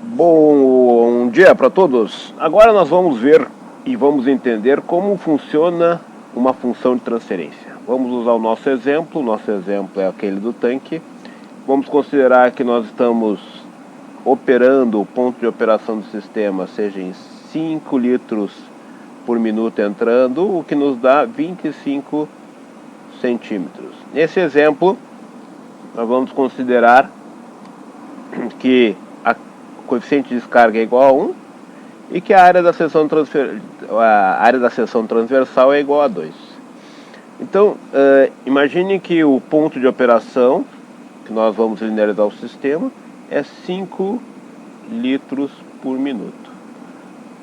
Bom dia para todos. Agora nós vamos ver e vamos entender como funciona uma função de transferência. Vamos usar o nosso exemplo é aquele do tanque. Vamos considerar que nós estamos operando o ponto de operação do sistema, seja em 5 litros por minuto entrando, o que nos dá 25 centímetros. Nesse exemplo, nós vamos considerar que o coeficiente de descarga é igual a 1 e que a área da seção transversal é igual a 2. Então, imagine que o ponto de operação que nós vamos linearizar o sistema é 5 litros por minuto.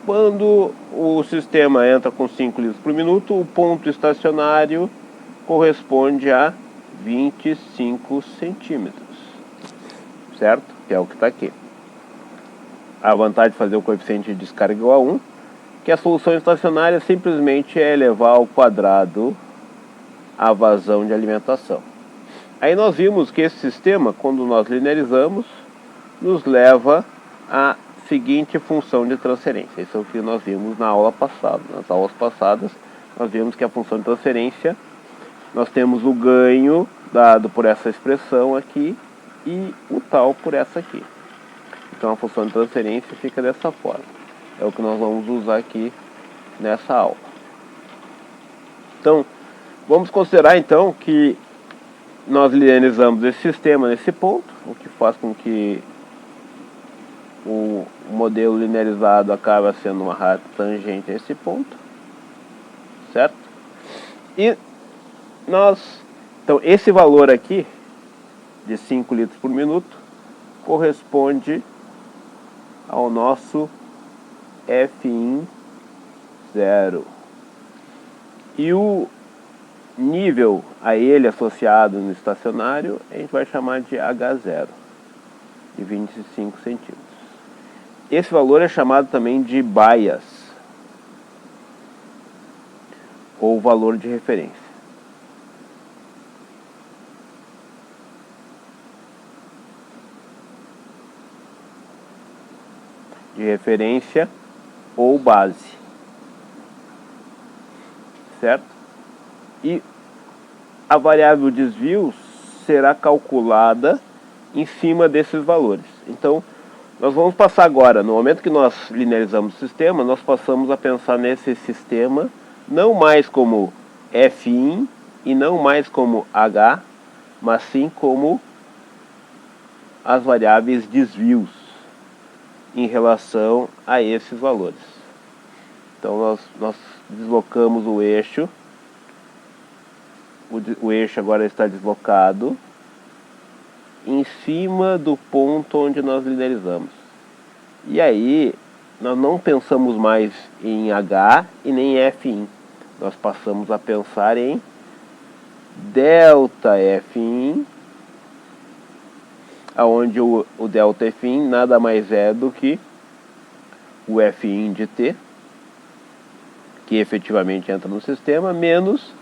Quando o sistema entra com 5 litros por minuto, o ponto estacionário corresponde a 25 centímetros, certo? Que é o que está aqui. A vantagem de fazer o coeficiente de descarga igual a 1, que a solução estacionária simplesmente é elevar ao quadrado a vazão de alimentação. Aí nós vimos que esse sistema, quando nós linearizamos, nos leva à seguinte função de transferência. Isso é o que nós vimos na aula passada. Nas aulas passadas, nós vimos que a função de transferência, nós temos o ganho dado por essa expressão aqui e o tal por essa aqui. Então a função de transferência fica dessa forma. É o que nós vamos usar aqui nessa aula. Então, vamos considerar então que nós linearizamos esse sistema nesse ponto, o que faz com que o modelo linearizado acabe sendo uma reta tangente a esse ponto, certo? E então esse valor aqui, de 5 litros por minuto, corresponde ao nosso F1 0. E o nível a ele associado no estacionário, a gente vai chamar de H0, de 25 centímetros. Esse valor é chamado também de bias, ou valor de referência. De referência ou base, certo? E a variável desvio será calculada em cima desses valores. Então, nós vamos passar agora, no momento que nós linearizamos o sistema, nós passamos a pensar nesse sistema não mais como F1 e não mais como H, mas sim como as variáveis desvios em relação a esses valores. Então nós deslocamos o eixo, o eixo agora está deslocado em cima do ponto onde nós linearizamos. E aí nós não pensamos mais em H e nem F1. Nós passamos a pensar em delta F1, onde o delta F1 nada mais é do que o F1 de T, que efetivamente entra no sistema, menos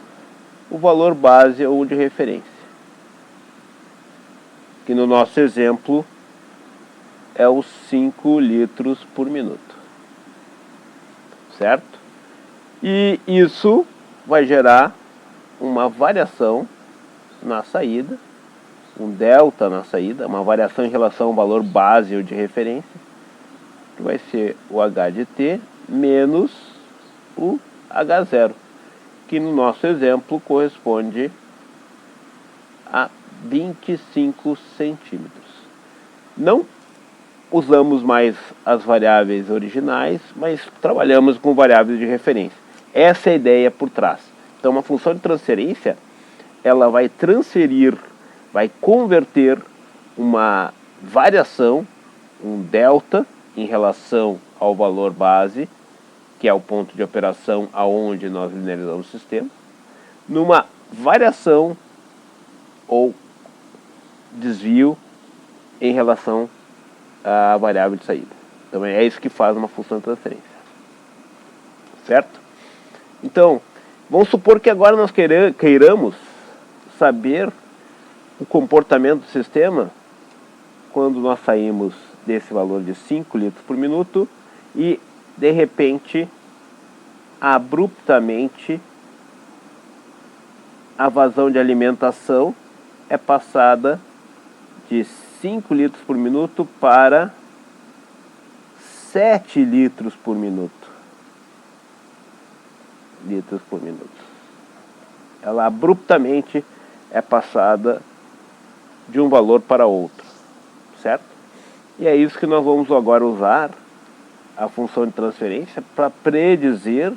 o valor base ou de referência, que no nosso exemplo é os 5 litros por minuto, certo? E isso vai gerar uma variação na saída, um delta na saída, uma variação em relação ao valor base ou de referência, que vai ser o H de T menos o H0, que no nosso exemplo corresponde a 25 centímetros. Não usamos mais as variáveis originais, mas trabalhamos com variáveis de referência. Essa é a ideia por trás. Então, uma função de transferência, ela vai transferir, vai converter uma variação, um delta, em relação ao valor base, que é o ponto de operação aonde nós linearizamos o sistema, numa variação ou desvio em relação à variável de saída. Então é isso que faz uma função de transferência, certo? Então, vamos supor que agora nós queiramos saber o comportamento do sistema quando nós saímos desse valor de 5 litros por minuto e, de repente, abruptamente, a vazão de alimentação é passada de 5 litros por minuto para 7 litros por minuto. Ela abruptamente é passada de um valor para outro, certo? E é isso que nós vamos agora usar a função de transferência para predizer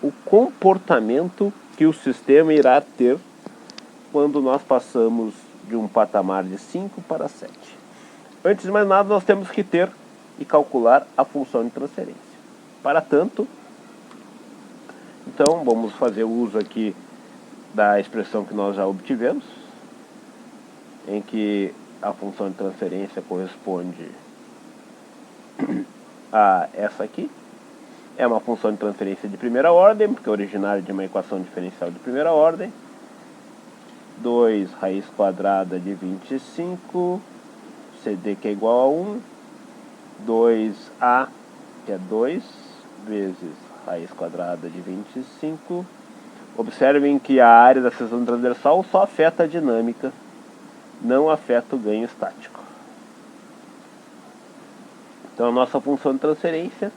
o comportamento que o sistema irá ter quando nós passamos de um patamar de 5 para 7. Antes de mais nada, nós temos que ter e calcular a função de transferência. Para tanto, então, vamos fazer uso aqui da expressão que nós já obtivemos, em que a função de transferência corresponde a essa aqui. É uma função de transferência de primeira ordem, porque é originária de uma equação diferencial de primeira ordem. 2 raiz quadrada de 25, CD que é igual a 1, 2A, que é 2, vezes raiz quadrada de 25. Observem que a área da seção transversal só afeta a dinâmica, não afeta o ganho estático. Então a nossa função de transferência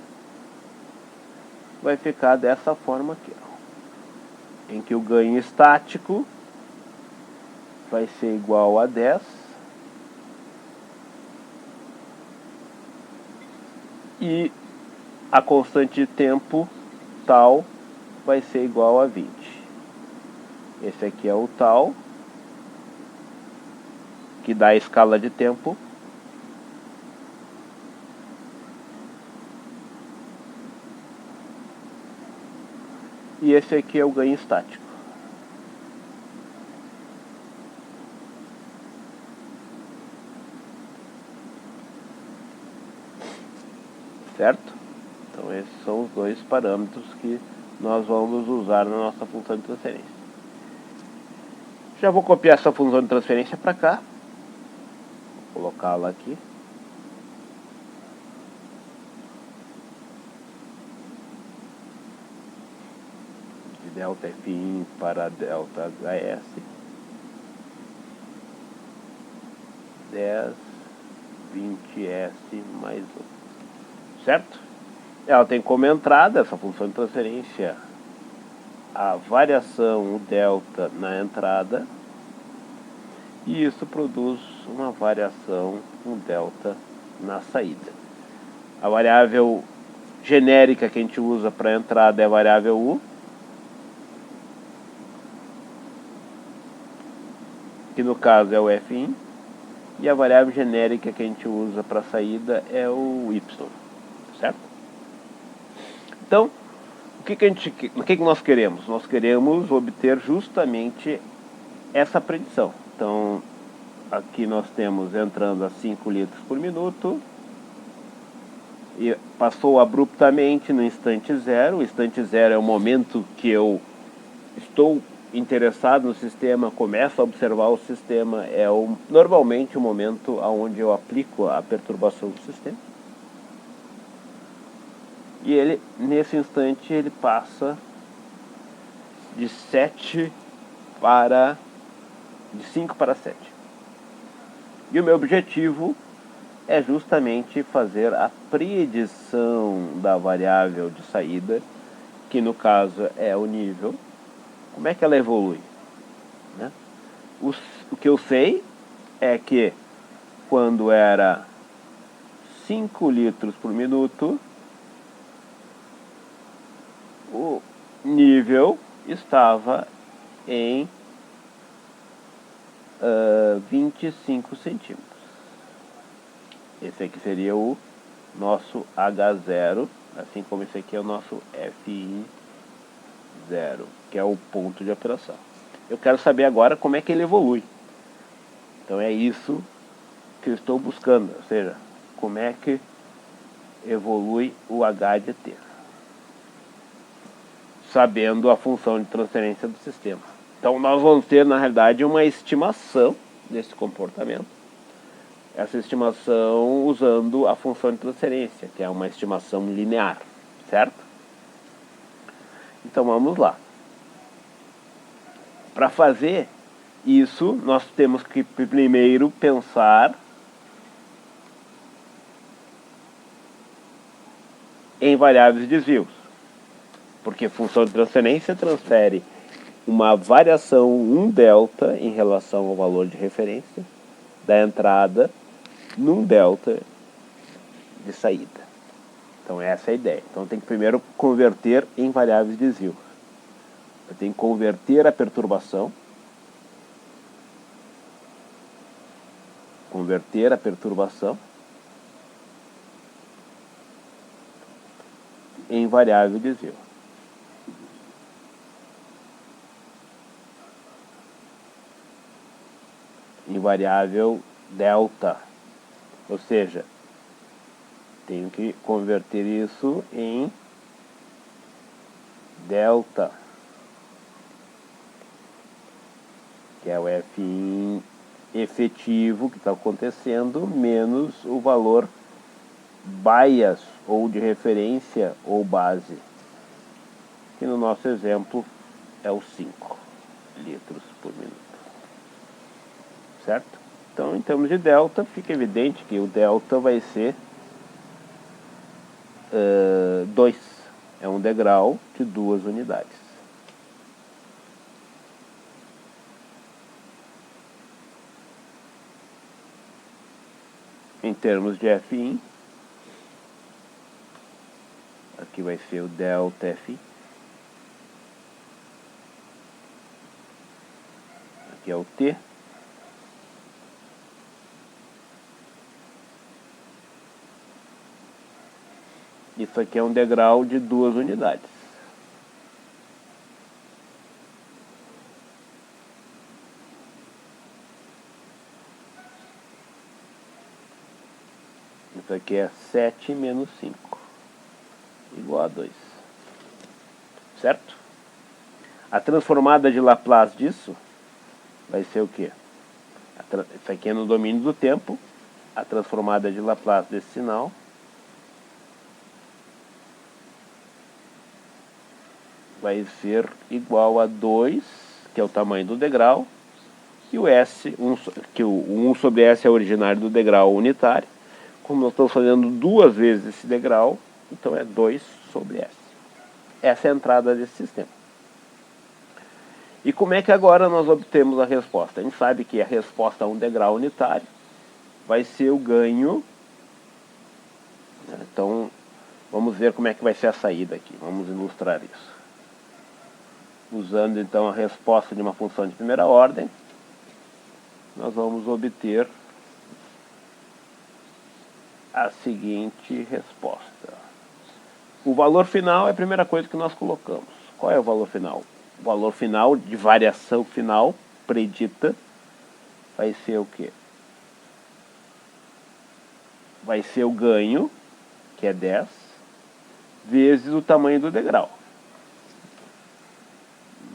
vai ficar dessa forma aqui, ó, em que o ganho estático vai ser igual a 10 e a constante de tempo tal vai ser igual a 20. Esse aqui é o tal, que dá a escala de tempo. E esse aqui é o ganho estático. Certo? Então esses são os dois parâmetros que nós vamos usar na nossa função de transferência. Já vou copiar essa função de transferência para cá. Vou colocá-la aqui. De delta Fin para delta HS. 10, 20S mais 1. Certo? Ela tem como entrada, essa função de transferência, a variação, o delta na entrada, e isso produz uma variação, um delta na saída. A variável genérica que a gente usa para a entrada é a variável U, que no caso é o Fin, e a variável genérica que a gente usa para a saída é o Y, certo? Então, o que nós queremos? Nós queremos obter justamente essa predição. Então, aqui nós temos entrando a 5 litros por minuto, e passou abruptamente no instante zero. O instante zero é o momento que eu estou interessado no sistema, começo a observar o sistema, é normalmente o momento onde eu aplico a perturbação do sistema. E ele, nesse instante, ele passa de 5 para 7. E o meu objetivo é justamente fazer a predição da variável de saída, que no caso é o nível. Como é que ela evolui? Né? O que eu sei é que quando era 5 litros por minuto, o nível estava em 25 centímetros. Esse aqui seria o nosso H0, assim como esse aqui é o nosso FI0, que é o ponto de operação. Eu quero saber agora como é que ele evolui. Então é isso que eu estou buscando, ou seja, como é que evolui o H de T, sabendo a função de transferência do sistema. Então nós vamos ter, na realidade, uma estimação desse comportamento essa estimação usando a função de transferência, que é uma estimação linear, certo? Então vamos lá. Para fazer isso, nós temos que primeiro pensar em variáveis de desvios, porque função de transferência transfere uma variação, um delta, em relação ao valor de referência da entrada num delta de saída. Então essa é a ideia. Então tem que primeiro converter em variáveis de desvio. Eu tenho que converter a perturbação em variável de desvio. Em variável delta. Ou seja, tenho que converter isso em delta, que é o F efetivo que está acontecendo, menos o valor bias, ou de referência, ou base, que no nosso exemplo é o 5 litros por minuto. Certo? Então, em termos de delta, fica evidente que o delta vai ser 2. É um degrau de 2 unidades. Em termos de F1, aqui vai ser o delta F1. Aqui é o T. Isso aqui é um degrau de 2 unidades. Isso aqui é 7 menos 5, igual a 2. Certo? A transformada de Laplace disso vai ser o quê? Isso aqui é no domínio do tempo. A transformada de Laplace desse sinal vai ser igual a 2, que é o tamanho do degrau, e o S, que o 1 sobre S é originário do degrau unitário. Como nós estamos fazendo 2 vezes esse degrau, então é 2 sobre S. Essa é a entrada desse sistema. E como é que agora nós obtemos a resposta? A gente sabe que a resposta a um degrau unitário vai ser o ganho. Então, vamos ver como é que vai ser a saída aqui. Vamos ilustrar isso. Usando então a resposta de uma função de primeira ordem, nós vamos obter a seguinte resposta. O valor final é a primeira coisa que nós colocamos. Qual é o valor final? O valor final de variação final predita vai ser o quê? Vai ser o ganho, que é 10, vezes o tamanho do degrau.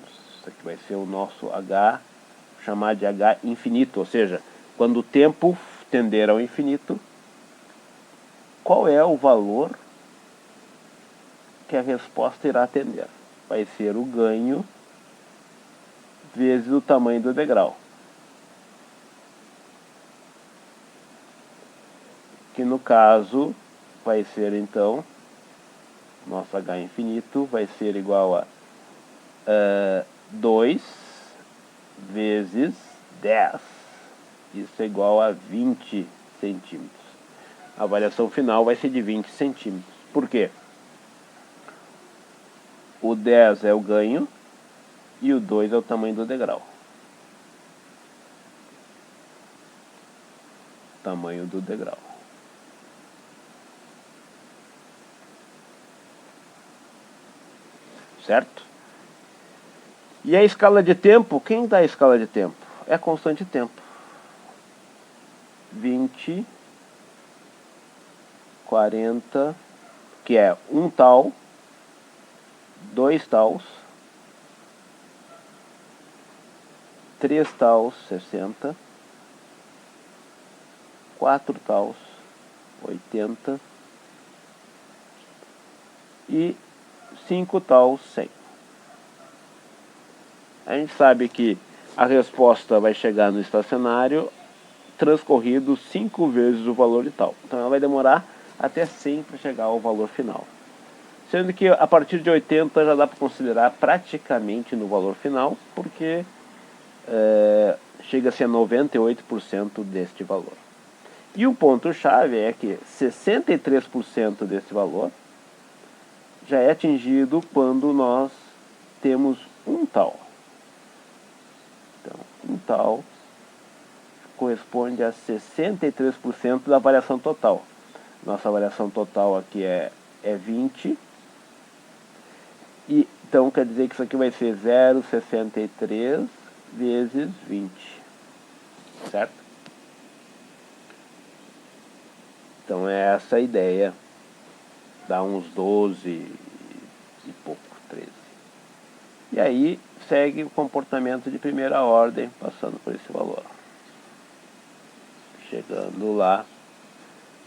Isso aqui vai ser o nosso H, chamar de H infinito, ou seja, quando o tempo tender ao infinito, qual é o valor que a resposta irá atender? Vai ser o ganho vezes o tamanho do degrau, que no caso vai ser então, nosso H infinito vai ser igual a 2 vezes 10. Isso é igual a 20 centímetros. A variação final vai ser de 20 centímetros. Por quê? O 10 é o ganho e o 2 é o tamanho do degrau. Tamanho do degrau. Certo? E a escala de tempo, quem dá a escala de tempo? É a constante de tempo. 20, 40, que é 1 tal, 2 taus, 3 taus, 60, 4 taus, 80, e 5 taus, 100. A gente sabe que a resposta vai chegar no estacionário transcorrido 5 vezes o valor de tal. Então ela vai demorar até 100 para chegar ao valor final. Sendo que a partir de 80 já dá para considerar praticamente no valor final, porque chega-se a 98% deste valor. E o ponto-chave é que 63% desse valor já é atingido quando nós temos um tal. Então, um tal corresponde a 63% da variação total. Nossa variação total aqui é 20. E, então quer dizer que isso aqui vai ser 0,63 vezes 20. Certo? Então é essa a ideia. Dá uns 12 e pouco, 13. E aí segue o comportamento de primeira ordem, passando por esse valor. Chegando lá,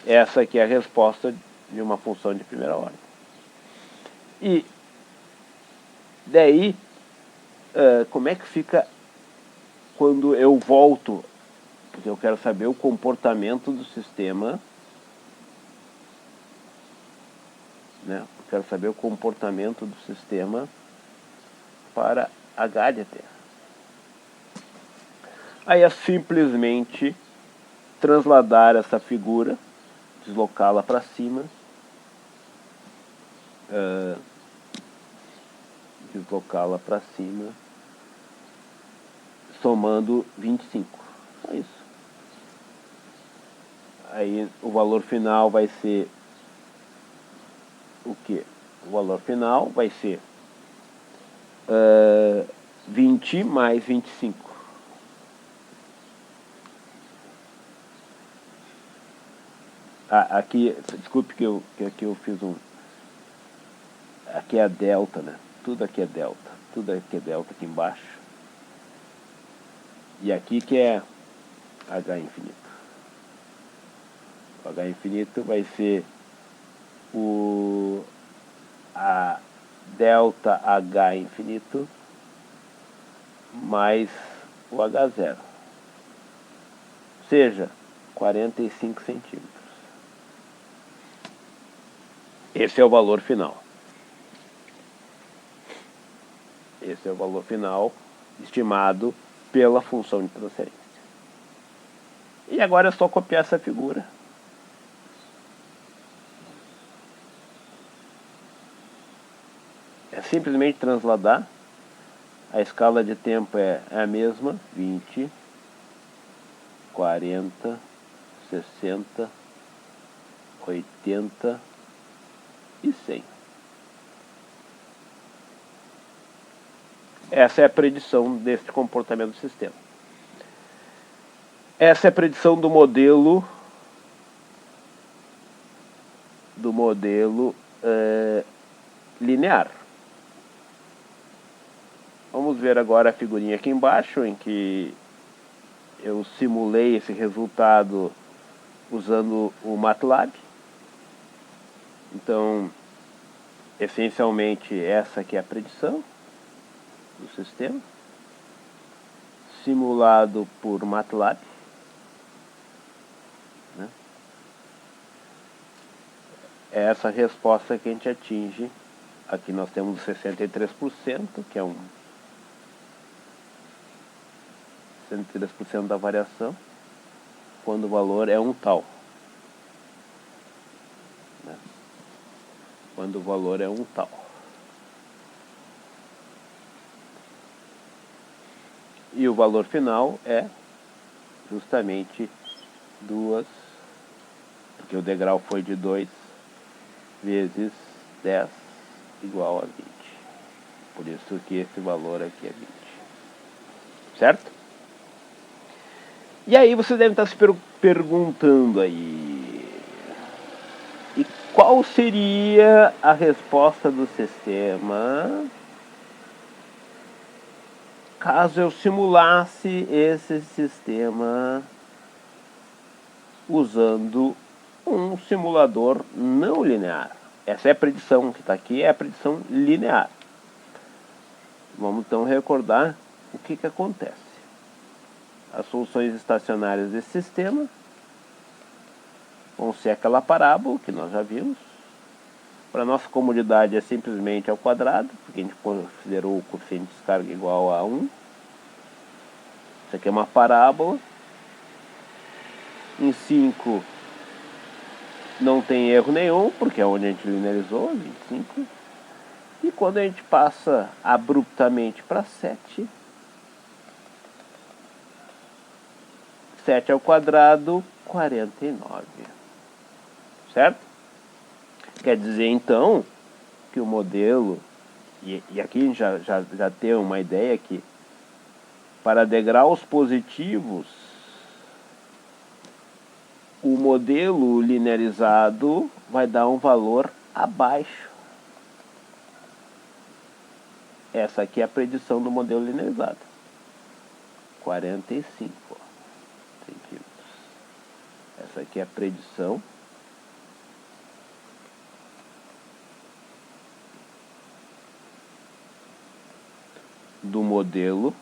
essa aqui é a resposta de uma função de primeira ordem. E daí, como é que fica quando eu volto? Porque eu quero saber o comportamento do sistema, né? Eu quero saber o comportamento do sistema para H de t. Aí é simplesmente transladar essa figura, deslocá-la para cima, somando 25. Só isso. Aí o valor final vai ser o quê? O valor final vai ser 20 mais 25. Aqui, desculpe que aqui eu fiz um... Aqui é a delta, né? Tudo aqui é delta. Tudo aqui é delta aqui embaixo. E aqui que é H infinito. O H infinito vai ser a delta H infinito mais o H0. Ou seja, 45 centímetros. Esse é o valor final. Esse é o valor final estimado pela função de transferência. E agora é só copiar essa figura. É simplesmente transladar. A escala de tempo é a mesma, 20, 40, 60, 80 e 100. Essa é a predição deste comportamento do sistema. Essa é a predição do modelo linear. Vamos ver agora a figurinha aqui embaixo, em que eu simulei esse resultado usando o MATLAB. Então, essencialmente, essa aqui é a predição do sistema, simulado por MATLAB. Né? É essa resposta que a gente atinge. Aqui nós temos 63%, que é 63% da variação, quando o valor é um tal. Né? Quando o valor é um tal. E o valor final é justamente 2, porque o degrau foi de 2 vezes 10 igual a 20. Por isso que esse valor aqui é 20. Certo? E aí você deve estar se perguntando aí, e qual seria a resposta do sistema caso eu simulasse esse sistema usando um simulador não linear. Essa é a predição que está aqui, é a predição linear. Vamos então recordar o que acontece. As soluções estacionárias desse sistema vão ser aquela parábola que nós já vimos. Para nossa comodidade é simplesmente ao quadrado, porque a gente considerou o coeficiente de descarga igual a 1. Isso aqui é uma parábola. Em 5 não tem erro nenhum, porque é onde a gente linearizou, 25. E quando a gente passa abruptamente para 7, 7 ao quadrado, 49. Certo? Quer dizer, então, que o modelo, e aqui a gente já tem uma ideia que para degraus positivos, o modelo linearizado vai dar um valor abaixo. Essa aqui é a predição do modelo linearizado. 45 centímetros. Essa aqui é a predição do modelo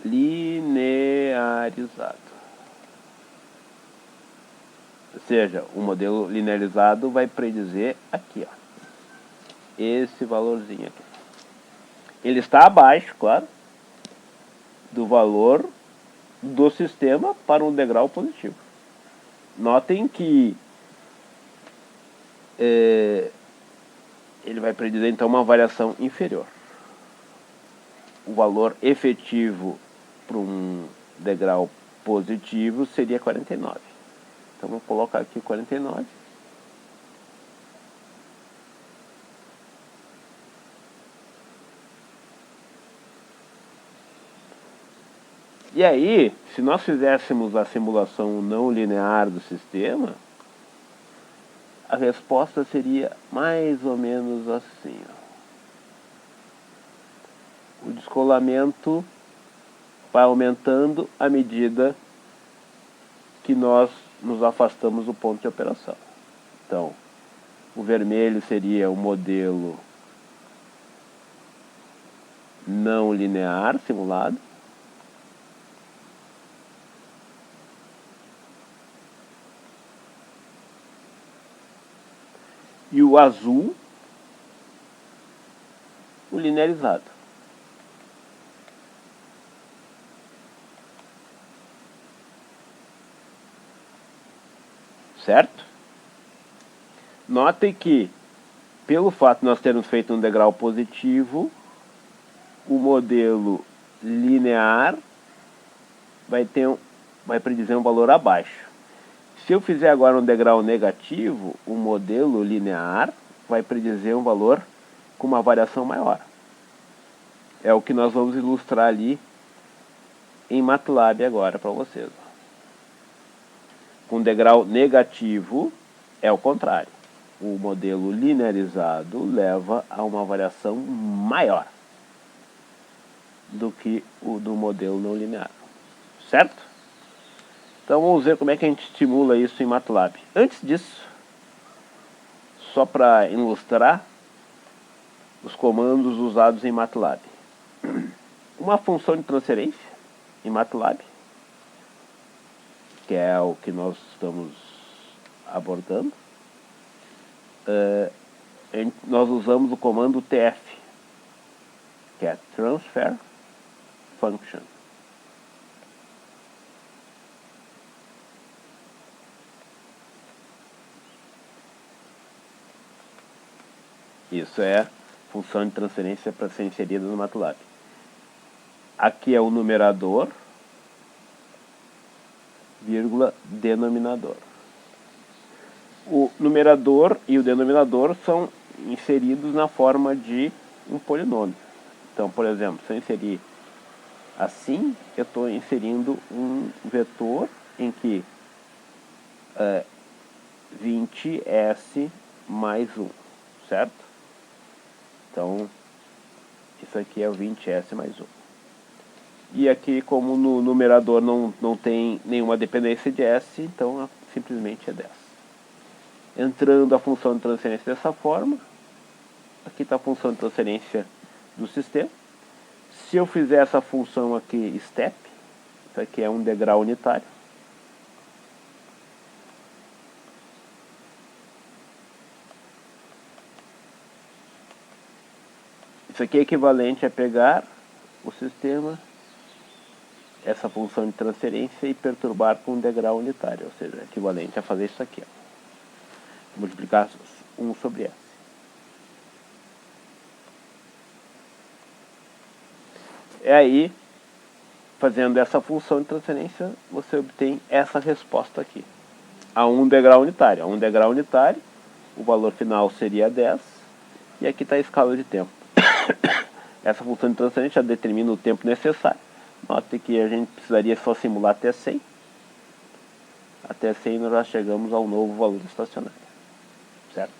linearizado. Ou seja, o modelo linearizado vai predizer aqui, ó, esse valorzinho aqui. Ele está abaixo, claro, do valor do sistema para um degrau positivo. Notem que ele vai predizer então uma variação inferior. O valor efetivo para um degrau positivo seria 49. Então vou colocar aqui 49. E aí, se nós fizéssemos a simulação não linear do sistema, a resposta seria mais ou menos assim, ó. O descolamento vai aumentando à medida que nós nos afastamos do ponto de operação. Então, o vermelho seria o modelo não linear simulado. E o azul, o linearizado. Certo? Notem que, pelo fato de nós termos feito um degrau positivo, o modelo linear vai predizer um valor abaixo. Se eu fizer agora um degrau negativo, o modelo linear vai predizer um valor com uma variação maior. É o que nós vamos ilustrar ali em MATLAB agora para vocês. Com degrau negativo é o contrário. O modelo linearizado leva a uma variação maior do que o do modelo não linear. Certo? Então vamos ver como é que a gente estimula isso em MATLAB. Antes disso, só para ilustrar os comandos usados em MATLAB. Uma função de transferência em MATLAB, que é o que nós estamos abordando, nós usamos o comando TF, que é Transfer Function. Isso é função de transferência para ser inserida no MATLAB. Aqui é o numerador, vírgula, denominador. O numerador e o denominador são inseridos na forma de um polinômio. Então, por exemplo, se eu inserir assim, eu estou inserindo um vetor em que 20s mais 1, certo? Então, isso aqui é o 20s mais 1. E aqui, como no numerador não tem nenhuma dependência de S, então simplesmente é 10. Entrando a função de transferência dessa forma, aqui está a função de transferência do sistema. Se eu fizer essa função aqui, step, isso aqui é um degrau unitário. Isso aqui é equivalente a pegar o sistema, essa função de transferência, e perturbar com um degrau unitário, ou seja, é equivalente a fazer isso aqui, ó. Multiplicar 1 sobre S. E aí, fazendo essa função de transferência, você obtém essa resposta aqui, a um degrau unitário. A um degrau unitário, o valor final seria 10, e aqui está a escala de tempo. Essa função de transferência já determina o tempo necessário. Note que a gente precisaria só simular até 100. Até 100 nós já chegamos ao novo valor estacionário, certo?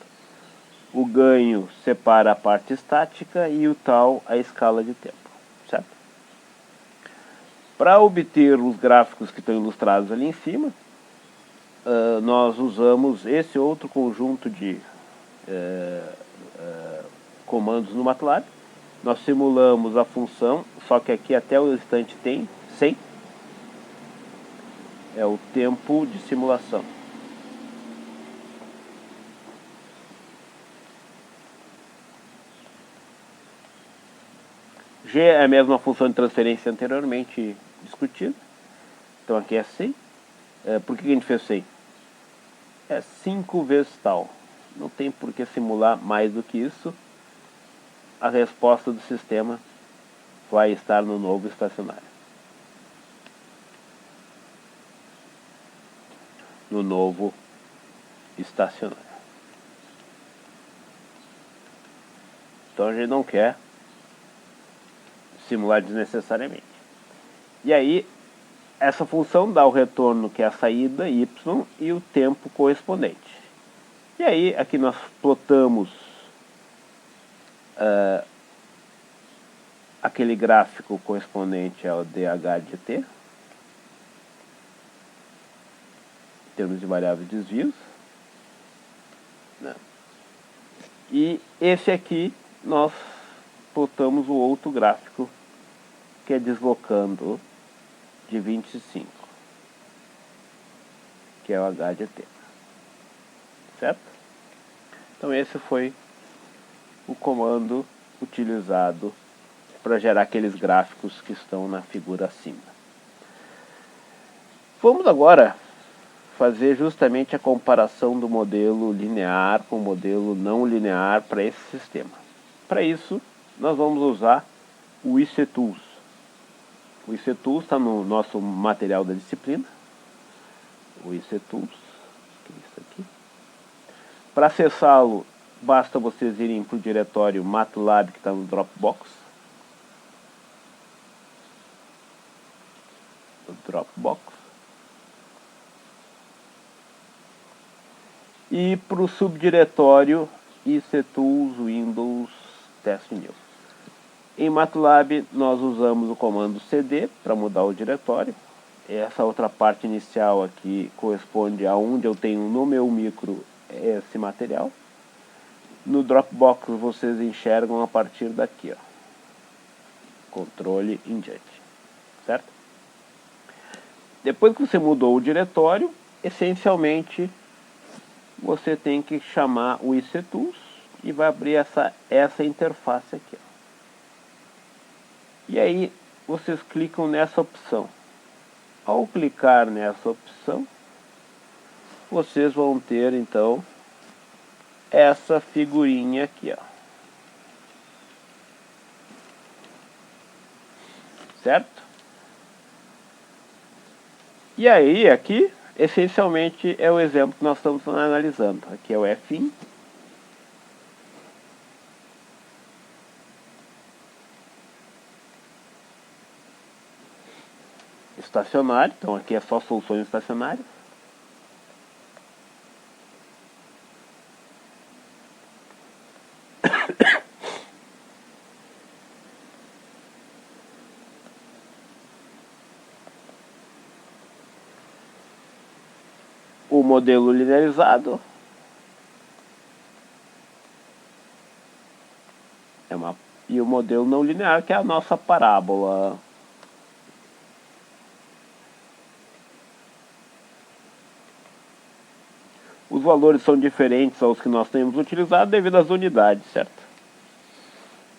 O ganho separa a parte estática e o tal a escala de tempo, certo? Para obter os gráficos que estão ilustrados ali em cima, nós usamos esse outro conjunto de comandos no MATLAB. Nós simulamos a função, só que aqui até o instante tem 100. É o tempo de simulação. G é a mesma função de transferência anteriormente discutida. Então aqui é 100. Por que a gente fez 100? É 5 vezes tal. Não tem por que simular mais do que isso. A resposta do sistema vai estar no novo estacionário. No novo estacionário. Então a gente não quer simular desnecessariamente. E aí, essa função dá o retorno, que é a saída, y, e o tempo correspondente. E aí, aqui nós plotamos aquele gráfico correspondente ao DH de t, em termos de variáveis de desvios. E esse aqui nós plotamos o outro gráfico, que é deslocando de 25, que é o H de t. Certo? Então esse foi o comando utilizado para gerar aqueles gráficos que estão na figura acima. Vamos agora fazer justamente a comparação do modelo linear com o modelo não linear para esse sistema. Para isso, nós vamos usar o ICTools. O ICTools está no nosso material da disciplina. O ICTools, que é isso aqui. Para acessá-lo, basta vocês irem para o diretório MATLAB que está no Dropbox. E para o subdiretório ICTools Windows Test New. Em MATLAB nós usamos o comando cd para mudar o diretório. Essa outra parte inicial aqui corresponde a onde eu tenho no meu micro esse material. No Dropbox vocês enxergam a partir daqui, ó. Controle em diante, certo? Depois que você mudou o diretório, essencialmente você tem que chamar o ICTools e vai abrir essa interface aqui, ó. E aí vocês clicam nessa opção. Ao clicar nessa opção, vocês vão ter então essa figurinha aqui, ó. Certo? E aí aqui, essencialmente, é o exemplo que nós estamos analisando. Aqui é o Fin. Estacionário, então aqui é só soluções estacionárias. o modelo linearizado e o modelo não linear, que é a nossa parábola. Os valores são diferentes aos que nós temos utilizado devido às unidades, certo?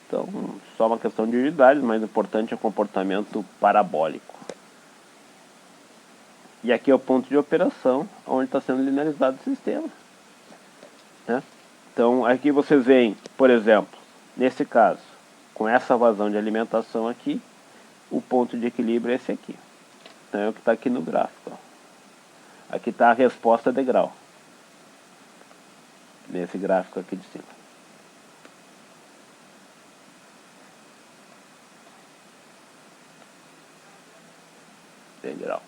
Então, só uma questão de unidades, mas o importante é o comportamento parabólico. E aqui é o ponto de operação, onde está sendo linearizado o sistema, né? Então, aqui vocês veem, por exemplo, nesse caso, com essa vazão de alimentação aqui, o ponto de equilíbrio é esse aqui. Então, é o que está aqui no gráfico. Ó. Aqui está a resposta de grau. Nesse gráfico aqui de cima. Degrau.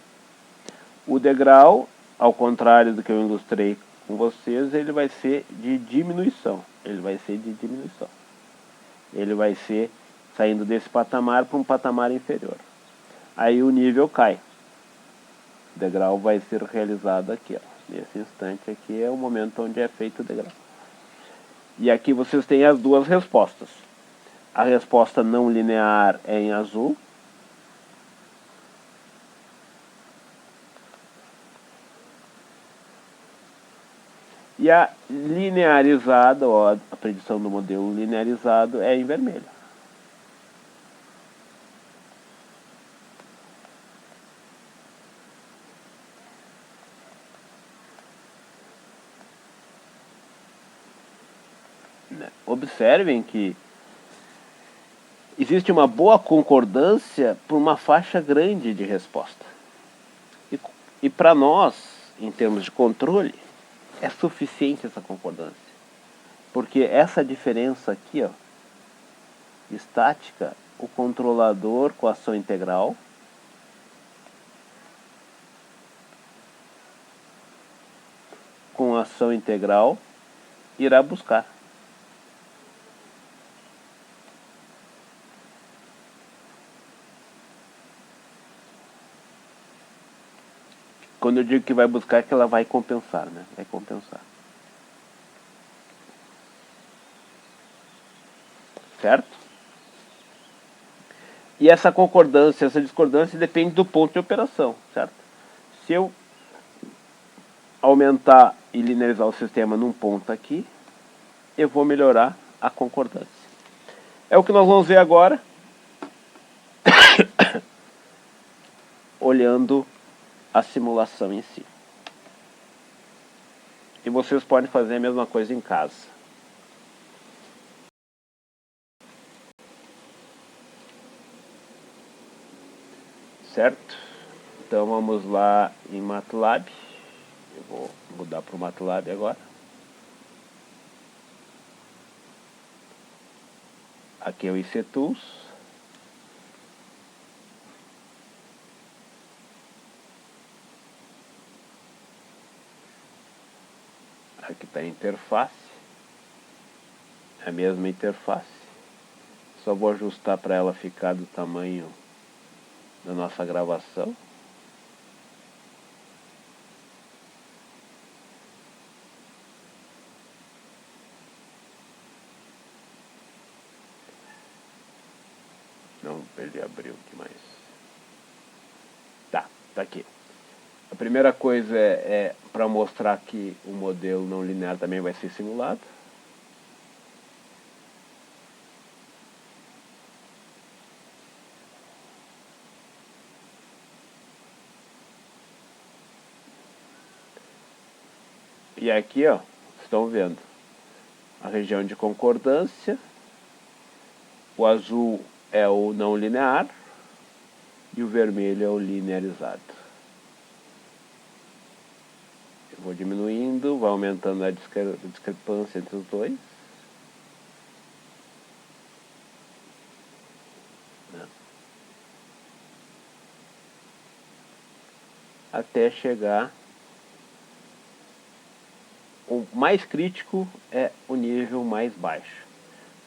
O degrau, ao contrário do que eu ilustrei com vocês, ele vai ser de diminuição. Ele vai ser de diminuição. Ele vai ser saindo desse patamar para um patamar inferior. Aí o nível cai. O degrau vai ser realizado aqui, ó. Nesse instante aqui é o momento onde é feito o degrau. E aqui vocês têm as duas respostas. A resposta não linear é em azul. E a linearizada, ó, a predição do modelo linearizado é em vermelho. Observem que existe uma boa concordância por uma faixa grande de resposta. E para nós, em termos de controle, é suficiente essa concordância. Porque essa diferença aqui, ó, estática, o controlador com ação integral irá buscar. Quando eu digo que vai buscar, é que ela vai compensar, né? Vai compensar. Certo? E essa concordância, essa discordância depende do ponto de operação, certo? Se eu aumentar e linearizar o sistema num ponto aqui, eu vou melhorar a concordância. É o que nós vamos ver agora, olhando a simulação em si. E vocês podem fazer a mesma coisa em casa. Certo? Então vamos lá em MATLAB. Eu vou mudar para o MATLAB agora. Aqui é o IC Tools. Aqui está a interface. A mesma interface. Só vou ajustar para ela ficar do tamanho da nossa gravação. Não, ele abriu aqui mais. Tá aqui. A primeira coisa é para mostrar que o modelo não linear também vai ser simulado. E aqui, ó, estão vendo a região de concordância. O azul é o não linear e o vermelho é o linearizado. Eu vou diminuindo, vai aumentando a discrepância entre os dois. Até chegar. O mais crítico é o nível mais baixo.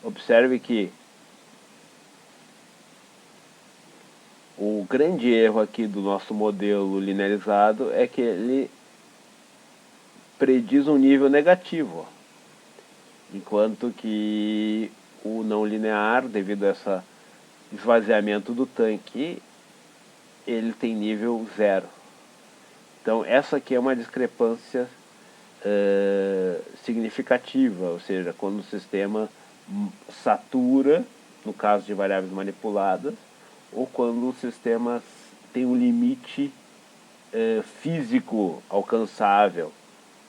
Observe que o grande erro aqui do nosso modelo linearizado é que ele prediz um nível negativo, ó. Enquanto que o não linear, devido a esse esvaziamento do tanque, ele tem nível 0. Então essa aqui é uma discrepância significativa, ou seja, quando o sistema satura, no caso de variáveis manipuladas, ou quando o sistema tem um limite físico alcançável,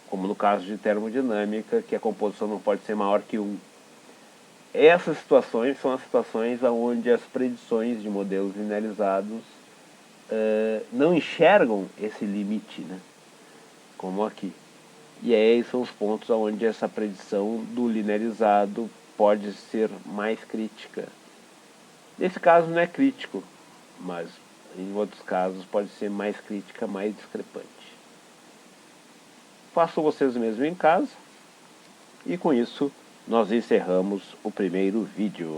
como no caso de termodinâmica, que a composição não pode ser maior que 1. Essas situações são as situações onde as predições de modelos linearizados não enxergam esse limite, né? Como aqui. E aí são os pontos onde essa predição do linearizado pode ser mais crítica. Nesse caso não é crítico, mas em outros casos pode ser mais crítica, mais discrepante. Façam vocês mesmo em casa. E com isso nós encerramos o primeiro vídeo.